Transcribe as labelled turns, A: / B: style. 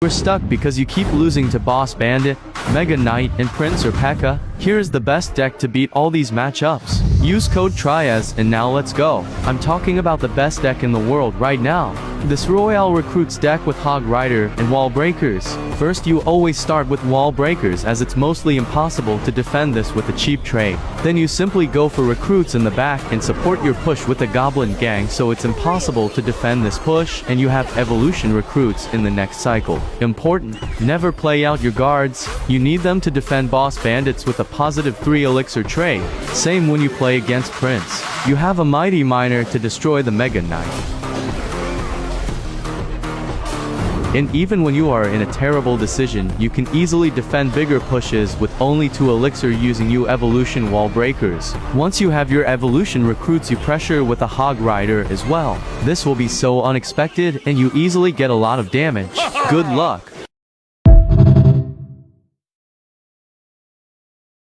A: You're stuck because you keep losing to Boss Bandit, Mega Knight, and Prince or P.E.K.K.A. Here is the best deck to beat all these matchups. Use code TRIAZ and now let's go. I'm talking about the best deck in the world right now. This Royale Recruits deck with Hog Rider and Wall Breakers. First, you always start with Wall Breakers as it's mostly impossible to defend this with a cheap trade. Then you simply go for Recruits in the back and support your push with a Goblin Gang, so it's impossible to defend this push, and you have Evolution Recruits in the next cycle. Important: never play out your guards. You need them to defend Boss Bandits with a positive 3 elixir trade. Same when you play against Prince. You have a Mighty Miner to destroy the Mega Knight. And even when you are in a terrible decision, you can easily defend bigger pushes with only 2 elixir using your Evolution Wall Breakers. Once you have your Evolution Recruits, you pressure with a Hog Rider as well. This will be so unexpected and you easily get a lot of damage. Good luck!